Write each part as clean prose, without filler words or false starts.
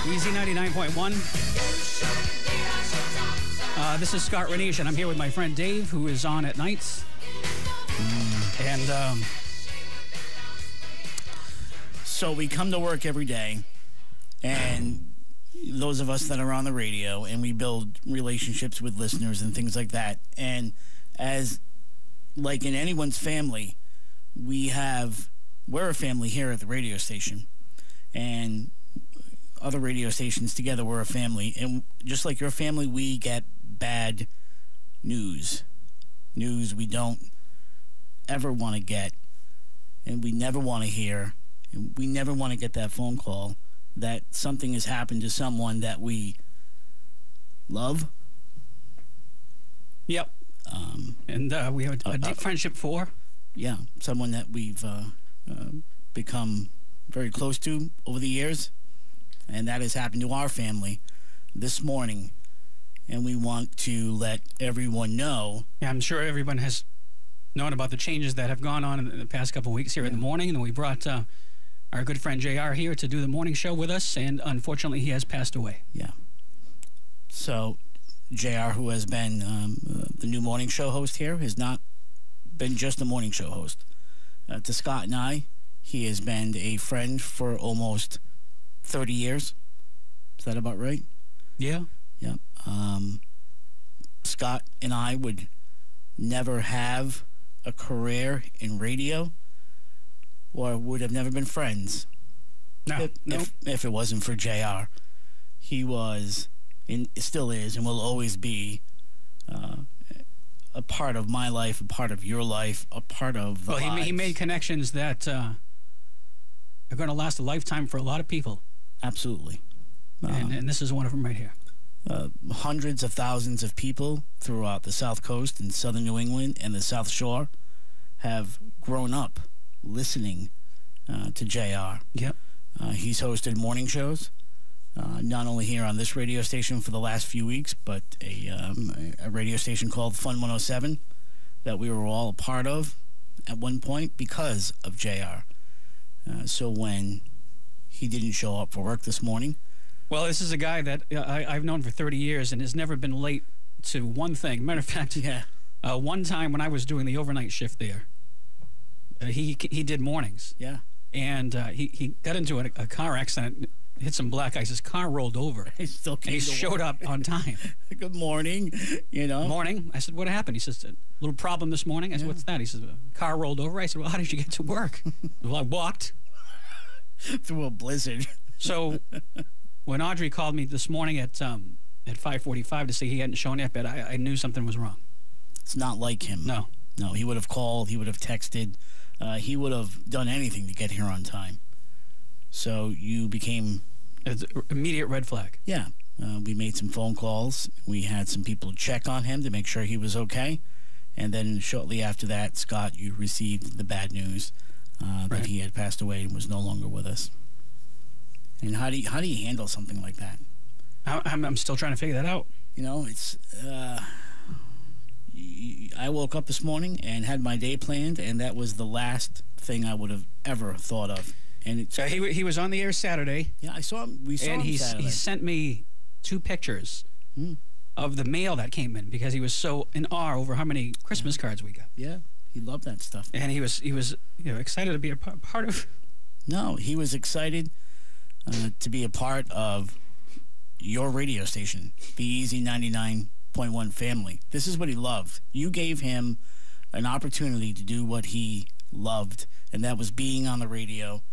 Easy 99.1. This is Scott Reiniche, and I'm here with my friend Dave, who is on at nights. And so we come to work every day, and those of us that are on the radio, and we build relationships with listeners and things like that. And as like in anyone's family, we're a family here at the radio station, and other radio stations together, we're a family. And just like your family, we get bad news we don't ever want to get, and we never want to hear, and we never want to get that phone call that something has happened to someone that we love. Yep. And we have a deep friendship for. Yeah, someone that we've become very close to over the years, and that has happened to our family this morning, and we want to let everyone know. Yeah, I'm sure everyone has known about the changes that have gone on in the past couple of weeks here in the morning, and we brought our good friend JR here to do the morning show with us, and unfortunately he has passed away. Yeah. So JR, who has been the new morning show host here, has not been just a morning show host. To Scott and I, he has been a friend for almost 30 years. Is that about right? Yeah. Yeah. Scott and I would never have a career in radio, or would have never been friends. No. If it wasn't for JR. He was, and still is, and will always be a part of my life, a part of your life, a part of the Well, he made connections that are going to last a lifetime for a lot of people. Absolutely. And this is one of them right here. Hundreds of thousands of people throughout the Southcoast and southern New England and the South Shore have grown up listening to JR. Yep. He's hosted morning shows, not only here on this radio station for the last few weeks, but a radio station called Fun 107 that we were all a part of at one point because of JR. So when he didn't show up for work this morning. Well, this is a guy that I've known for 30 years and has never been late to one thing. Matter of fact, one time when I was doing the overnight shift there, he did mornings. Yeah. And he got into a car accident, hit some black ice. His car rolled over. He still came. And he showed up on time. Good morning. Morning. I said, what happened? He says, a little problem this morning. I said, what's that? He says, a car rolled over. I said, well, how did you get to work? Well, I walked. Through a blizzard. So when Audrey called me this morning at 5:45 to say he hadn't shown up yet, I knew something was wrong. It's not like him. No. No, he would have called. He would have texted. He would have done anything to get here on time. So you became... It's an immediate red flag. Yeah. We made some phone calls. We had some people check on him to make sure he was okay. And then shortly after that, Scott, you received the bad news that he had passed away and was no longer with us. And how do you handle something like that? I'm still trying to figure that out. You know, it's... I woke up this morning and had my day planned, and that was the last thing I would have ever thought of. And it's, so he was on the air Saturday. Yeah, I saw him. We saw him Saturday. He sent me 2 pictures of the mail that came in because he was so in awe over how many Christmas cards we got. Yeah, he loved that stuff. And he was excited to be a part of. No, he was excited to be a part of your radio station, the Easy 99.1 family. This is what he loved. You gave him an opportunity to do what he loved, and that was being on the radio,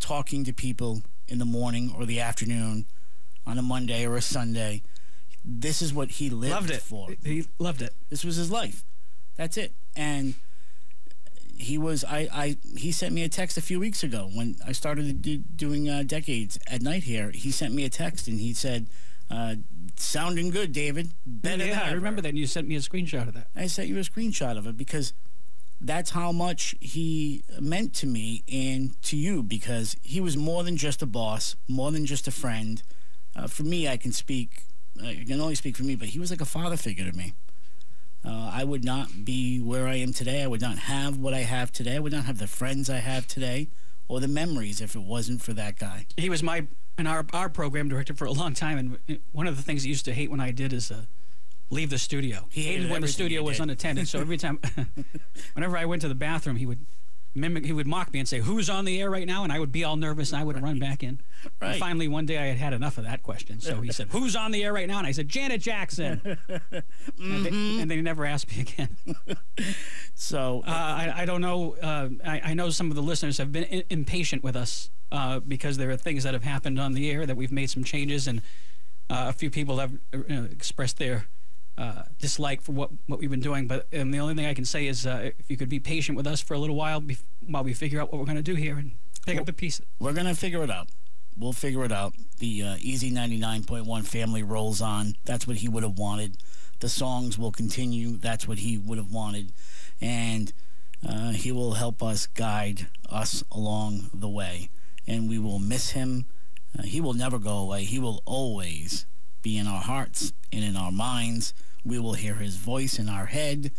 talking to people in the morning or the afternoon on a Monday or a Sunday. This is what he lived for. He loved it. This was his life. That's it. And he sent me a text a few weeks ago when I started doing Decades at night here. He sent me a text and he said, sounding good, David. Better than ever. I remember that, and you sent me a screenshot of that. I sent you a screenshot of it because that's how much he meant to me and to you, because he was more than just a boss, more than just a friend. For me, I can only speak for me, but he was like a father figure to me. I would not be where I am today. I would not have what I have today. I would not have the friends I have today or the memories if it wasn't for that guy. He was my and our program director for a long time, and one of the things he used to hate when I did is leave the studio. He hated when the studio was unattended. So every time, whenever I went to the bathroom, he would mock me and say, "Who's on the air right now?" And I would be all nervous, and I would run back in. Right. And finally, one day I had enough of that question. So he said, "Who's on the air right now?" And I said, "Janet Jackson." and they never asked me again. So I don't know. I know some of the listeners have been impatient with us because there are things that have happened on the air that we've made some changes, and a few people have expressed their dislike for what we've been doing. But the only thing I can say is if you could be patient with us for a little while we figure out what we're going to do here and pick up the pieces. We're going to figure it out. We'll figure it out. The Easy 99.1 family rolls on. That's what he would have wanted. The songs will continue. That's what he would have wanted. And he will help us, guide us along the way. And we will miss him. He will never go away. He will always be in our hearts and in our minds. We will hear his voice in our head.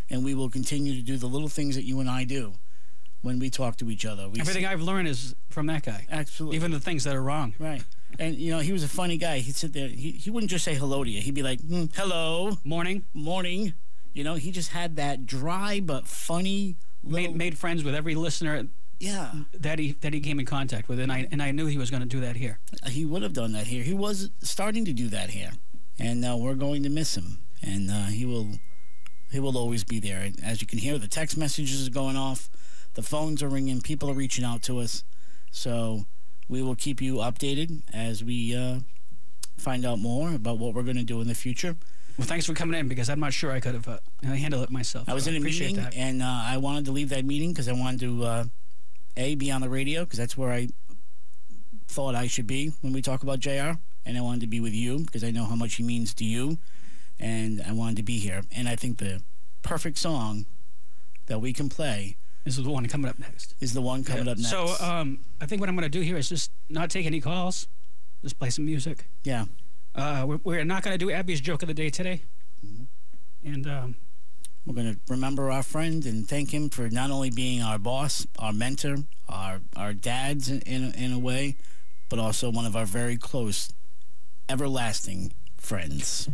And we will continue to do the little things that you and I do when we talk to each other. Everything I've learned is from that guy. Absolutely. Even the things that are wrong. Right. And, you know, he was a funny guy. He'd sit there. He wouldn't just say hello to you. He'd be like, hello. Morning. Morning. You know, he just had that dry but funny little... Made friends with every listener that he came in contact with. And I knew he was going to do that here. He would have done that here. He was starting to do that here. And we're going to miss him. And he will always be there. And as you can hear, the text messages are going off. The phones are ringing. People are reaching out to us. So we will keep you updated as we find out more about what we're going to do in the future. Well, thanks for coming in, because I'm not sure I could have handled it myself. I was in a meeting, and I wanted to leave that meeting because I wanted to, be on the radio, because that's where I thought I should be when we talk about JR. And I wanted to be with you because I know how much he means to you. And I wanted to be here. And I think the perfect song that we can play... This is the one coming up next. Is the one coming up next. So I think what I'm going to do here is just not take any calls. Just play some music. Yeah. We're not going to do Abby's joke of the day today. Mm-hmm. And we're going to remember our friend and thank him for not only being our boss, our mentor, our dads in a way, but also one of our very close, everlasting friends.